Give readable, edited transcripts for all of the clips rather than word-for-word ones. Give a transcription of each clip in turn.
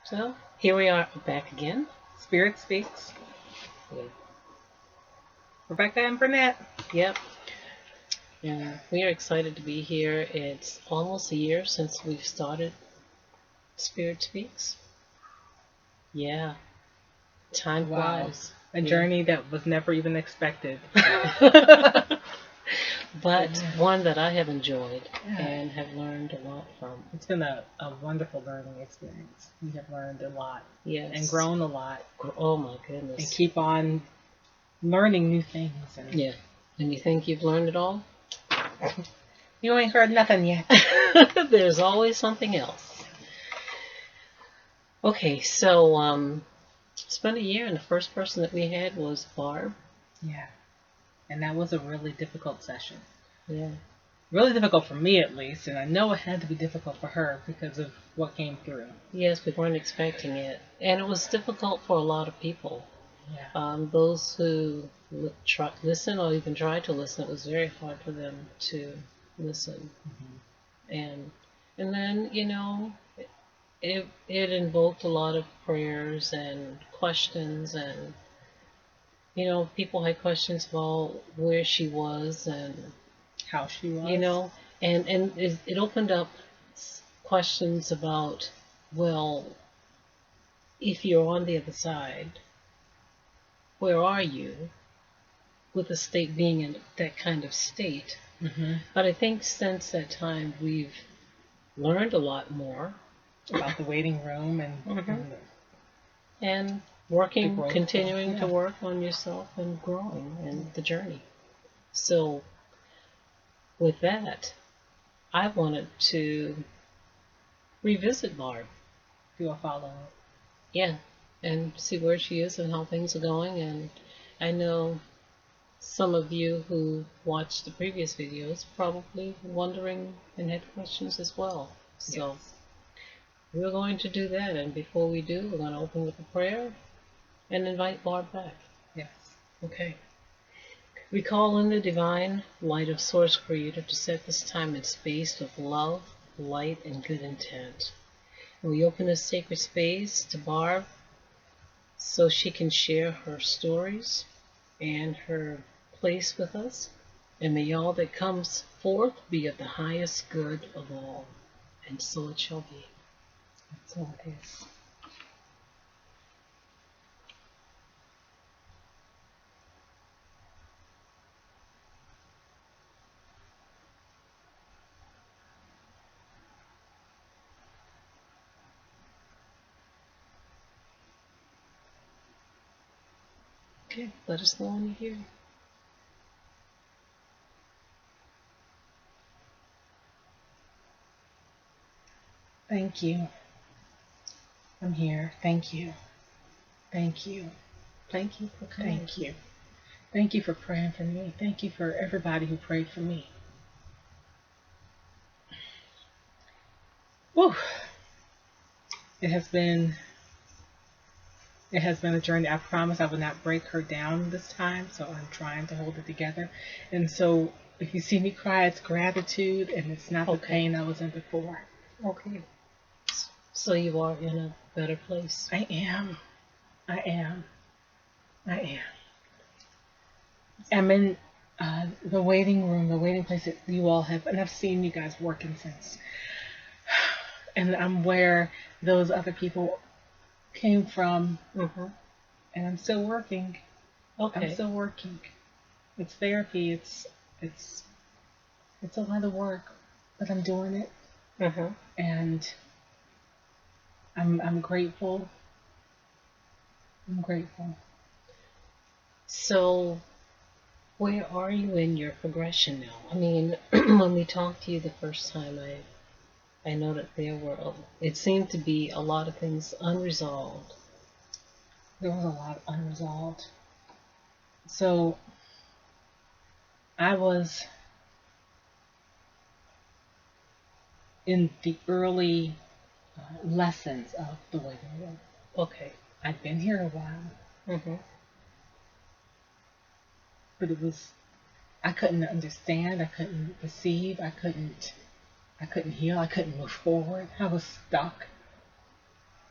So here we are back again. Spirit Speaks. With, Rebecca and Burnett. yep. And we are excited to be here. It's almost a year since we've started Spirit Speaks. Yeah. Time Wow. flies. A Yeah. journey that was never even expected. But one that I have enjoyed Yeah. and have learned a lot from. It's been a wonderful learning experience. We have learned a lot. Yes. And grown a lot. Oh my goodness. And keep on learning new things. Yeah. And you think you've learned it all? You ain't heard nothing yet. There's always something else. Okay, so it's been a year, and the first person that we had was Barb. Yeah. And that was a really difficult session. Yeah. Really difficult for me, at least. And I know it had to be difficult for her because of what came through. Yes, we weren't expecting it. And it was difficult for a lot of people. Yeah. Those who listen or even try to listen, it was very hard for them to listen. Mm-hmm. And then, it invoked a lot of prayers and questions, and people had questions about where she was and how she was, and it opened up questions about, well, if you're on the other side, where are you, with the state being in that kind of state. Mm-hmm. But I think since that time we've learned a lot more about the waiting room and mm-hmm. and working, continuing to work on yourself and growing in the journey. So with that, I wanted to revisit Barb. Do a follow-up. Yeah, and see where she is and how things are going. And I know some of you who watched the previous videos probably wondering and had questions as well. So yes. We're going to do that, and before we do, we're going to open with a prayer and invite Barb back. Yes. Okay. We call in the divine light of Source Creator to set this time and space with love, light, and good intent. And we open this sacred space to Barb so she can share her stories and her place with us. And may all that comes forth be of the highest good of all. And so it shall be. And so it is. Okay, let us know when you're here. Thank you. I'm here. Thank you. Thank you. Thank you for coming. Thank you. Thank you for praying for me. Thank you for everybody who prayed for me. Whew. It has been a journey. I promise I will not break her down this time, so I'm trying to hold it together. And so if you see me cry, it's gratitude, and it's not the pain I was in before. Okay. So you are in a better place. I am. I'm in the waiting room, the waiting place that you all have, and I've seen you guys working since. And I'm where those other people came from, and I'm still working. Okay. I'm still working. It's therapy. It's a lot of work, but I'm doing it, and I'm grateful. I'm grateful. So, where are you in your progression now? I mean, when we talked to you the first time, I know that it seemed to be a lot of things unresolved. There was a lot unresolved. So, I was in the early lessons of the waiting room. Okay. I'd been here a while. But I couldn't understand, I couldn't receive, I couldn't heal, I couldn't move forward. I was stuck.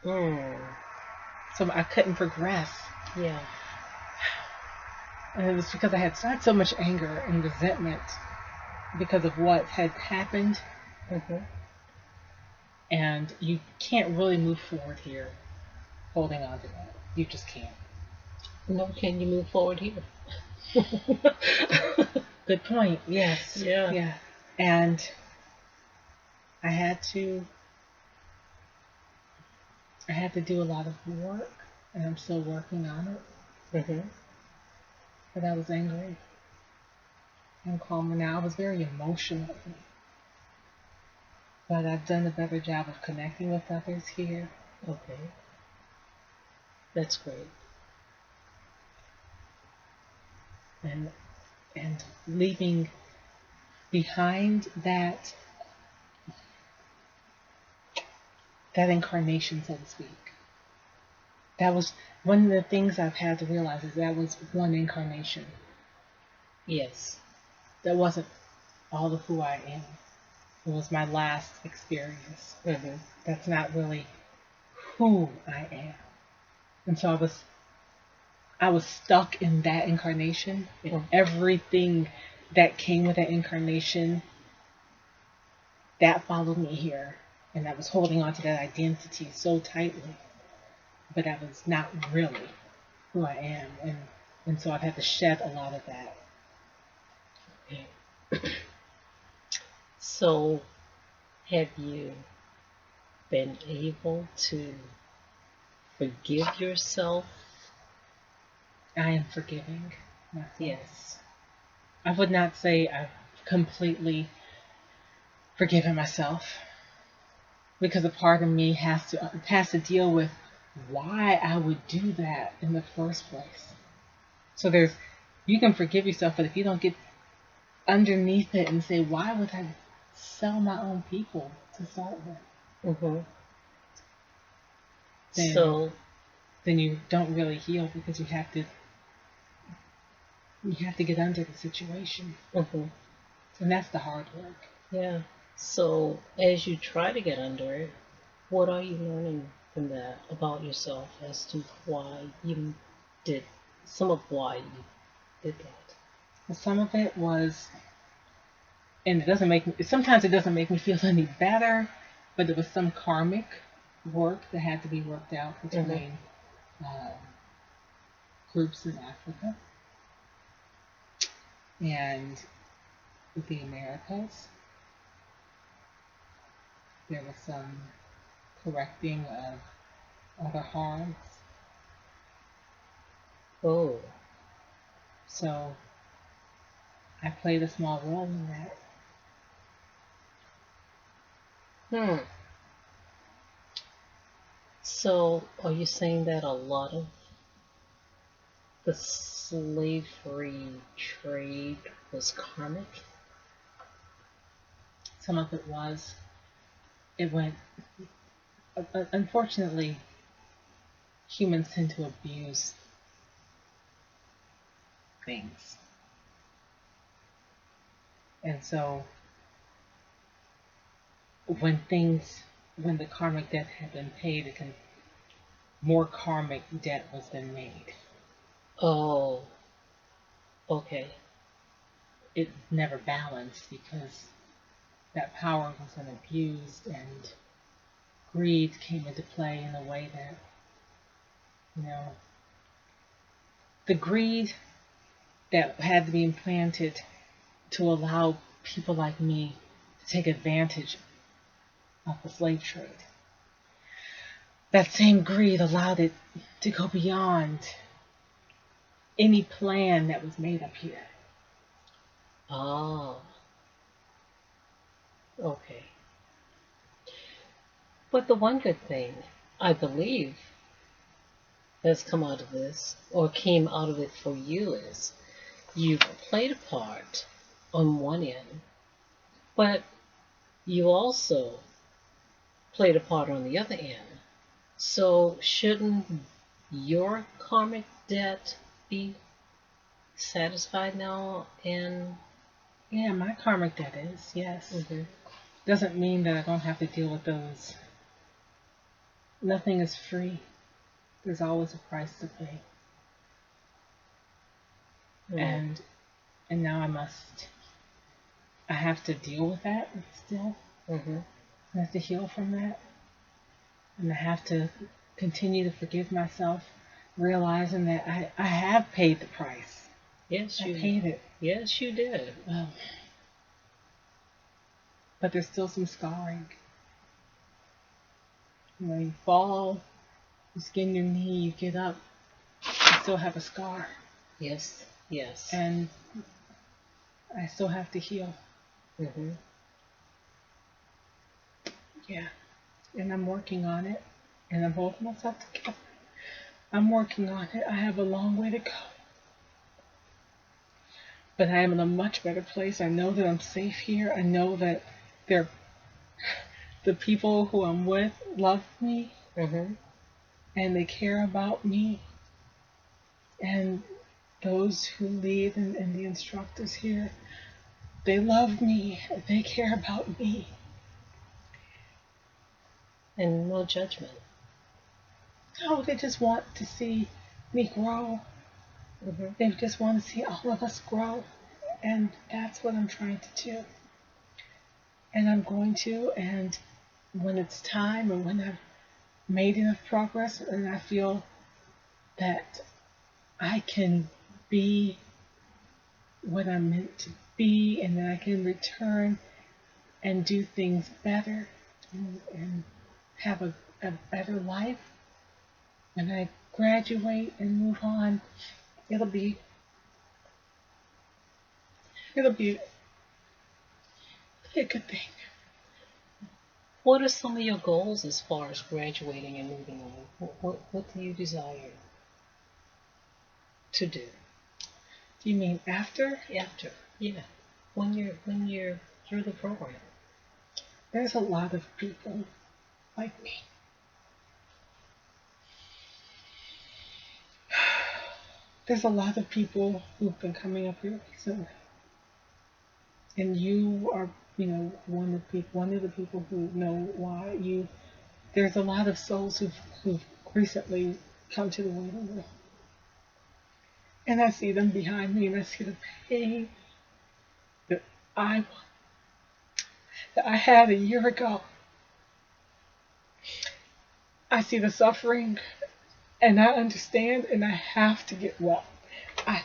Mm. So I couldn't progress. Yeah. And it was because I had so much anger and resentment because of what had happened. Mm-hmm. And you can't really move forward here holding on to that. You just can't. No, can you move forward here? Good point. Yes. Yeah. Yeah. And I had to I had to do a lot of work, and I'm still working on it. Mm-hmm. But I was angry. I'm calmer now. I was very emotional, but I've done a better job of connecting with others here. Okay. That's great. and and leaving behind that incarnation, so to speak. That was one of the things I've had to realize is that was one incarnation. Yes. That wasn't all of who I am. It was my last experience. Mm-hmm. That's not really who I am. And so I was stuck in that incarnation, and Mm. everything that came with that incarnation that followed me here. And I was holding on to that identity so tightly, but that was not really who I am. And so I've had to shed a lot of that. Okay. So, have you been able to forgive yourself? I am forgiving myself. Yes. I would not say I've completely forgiven myself because a part of me has to deal with why I would do that in the first place. So you can forgive yourself, but if you don't get underneath it and say, why would I sell my own people to start with? Mm-hmm. Then So, then you don't really heal because you have to get under the situation. mm-hmm. And that's the hard work. Yeah. So, as you try to get under it, what are you learning from that about yourself as to why you did some of why you did that? But some of it was, and sometimes it doesn't make me feel any better, but it was some karmic work that had to be worked out Mm-hmm. between uh, groups in Africa and the Americas. There was some correcting of other harms. Oh. So I played a small role in that. Hmm. So, are you saying that a lot of the slavery trade was karmic? Some of it went, unfortunately, humans tend to abuse things. And so when when the karmic debt had been paid, more karmic debt was then made. Oh, okay. It never balanced because that power was then abused and greed came into play in a way that, you know, the greed that had to be implanted to allow people like me to take advantage of the slave trade. That same greed allowed it to go beyond any plan that was made up here. Ah, okay. But the one good thing, I believe, that's come out of this, or came out of it for you, is you played a part on one end, but you also played a part on the other end. So shouldn't your karmic debt be satisfied now? And Yeah, my karmic debt is, yes. mhm, Doesn't mean that I don't have to deal with those Nothing is free. There's always a price to pay. Mm. And now I have to deal with that still. Mm-hmm. I have to heal from that. And I have to continue to forgive myself, realizing that I have paid the price. Yes, I you. paid it. Yes, you did. But there's still some scarring. You know, you fall, you skin your knee, you get up, you still have a scar. Yes. Yes. And I still have to heal. Mm-hmm. Yeah. And I'm working on it. And I'm holding myself together. I'm working on it. I have a long way to go. But I am in a much better place. I know that I'm safe here. I know that they're, the people who I'm with love me Mm-hmm. and they care about me. And those who lead and the instructors here, they love me. They care about me. And no judgment. No, they just want to see me grow. Mm-hmm. They just want to see all of us grow. And that's what I'm trying to do. And I'm going to. And when it's time and when I've made enough progress and I feel that I can be what I'm meant to be and that I can return and do things better and have a better life, when I graduate and move on, it'll be it'll be a good thing. What are some of your goals as far as graduating and moving on? What do you desire to do Do you mean after? after? Yeah, when you're through the program. There's a lot of people like me. There's a lot of people who've been coming up here recently. And you are, one of the people who know why you. There's a lot of souls who've recently come to the waiting room, and I see them behind me, and I see the pain that I that I had a year ago. I see the suffering, and I understand, and I have to get well. I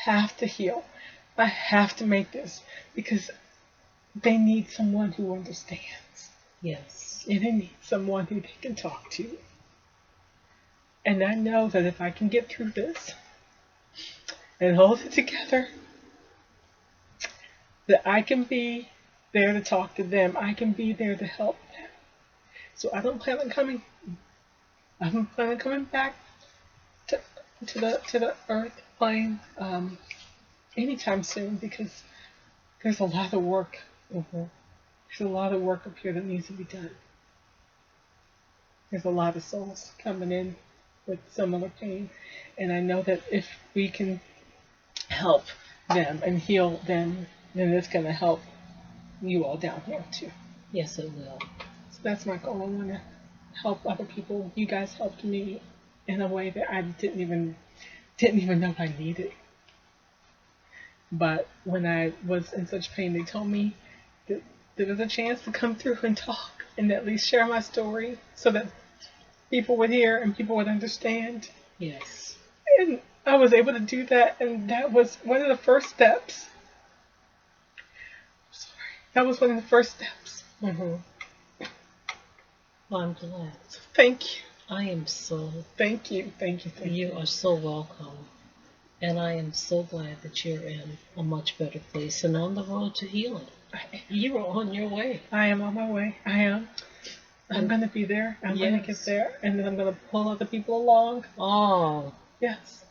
have to heal. I have to make this because they need someone who understands. Yes. And they need someone who they can talk to. And I know that if I can get through this and hold it together, that I can be there to talk to them. I can be there to help them. So I don't plan on coming. I don't plan on coming back to, to the earth plane anytime soon because there's a lot of work. Mm-hmm. There's a lot of work up here that needs to be done. There's a lot of souls coming in with similar pain, and I know that if we can help them and heal them, then it's going to help you all down here too. Yes, it will. So that's my goal. I want to help other people. You guys helped me in a way that I didn't even know I needed. But when I was in such pain, they told me that there was a chance to come through and talk and at least share my story so that people would hear and people would understand. Yes. And I was able to do that, and that was one of the first steps. Sorry. That was one of the first steps. Mm-hmm. Well, I'm glad. Thank you. I am so. Thank you. Thank you. Thank you. You are so welcome. And I am so glad that you're in a much better place and on the road to healing. You are on your way. I am on my way. I am. I'm going to be there. I'm going to get there. And then I'm going to pull other people along. Oh, Yes.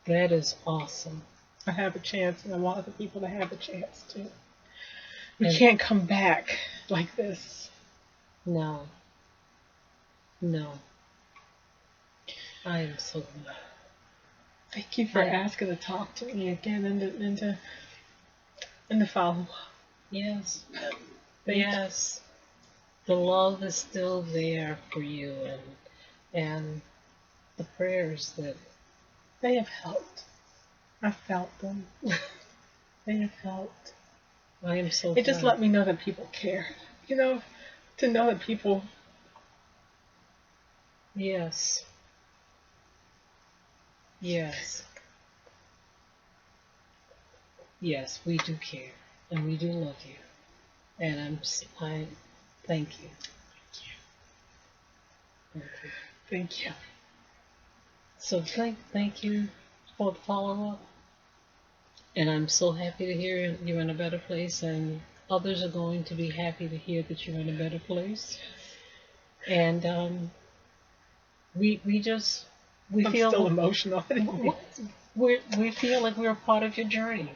that is awesome. I have a chance, and I want other people to have a chance too. We can't come back like this. No. No. I am so glad. Thank you for asking to talk to me again and to follow up. Yes. Thank Yes. The love is still there for you, and the prayers that They have helped. I felt them. They have helped. I am so It just glad. let me know that people care. You know, to know that people. Yes, yes, yes, we do care, and we do love you, and I thank you. Thank you. Thank you. So thank you for the follow up, and I'm so happy to hear you're in a better place, and others are going to be happy to hear that you're in a better place. And we just we I'm still feel emotional. we feel like we're a part of your journey.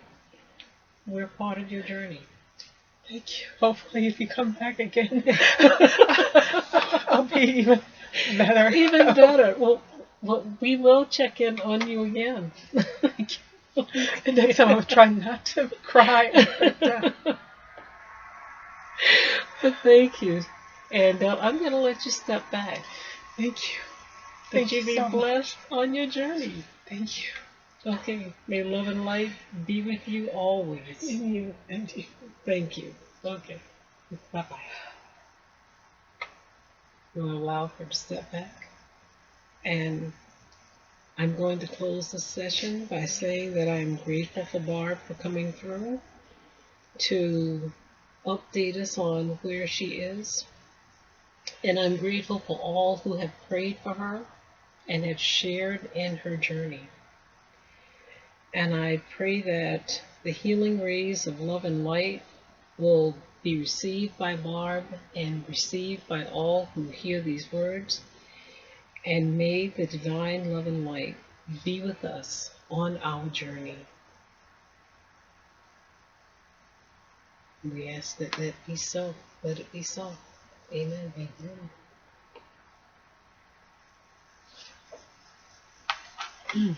We're a part of your journey. Thank you. Hopefully, if you come back again, I'll be even better. Even better. Well, we will check in on you again. Thank you. And next time I'll try not to cry or break down. But thank you. And I'm going to let you step back. Thank you. That Thank you you be so blessed much. on your journey. Thank you. Okay. May love and light be with you always. And you. And you. Thank you. Okay. Bye bye. We'll allow her to step back. And I'm going to close the session by saying that I'm grateful for Barb for coming through to update us on where she is. And I'm grateful for all who have prayed for her and have shared in her journey. And I pray that the healing rays of love and light will be received by Barb and received by all who hear these words. And may the divine love and light be with us on our journey. We ask that that be so. Let it be so. Amen. Amen.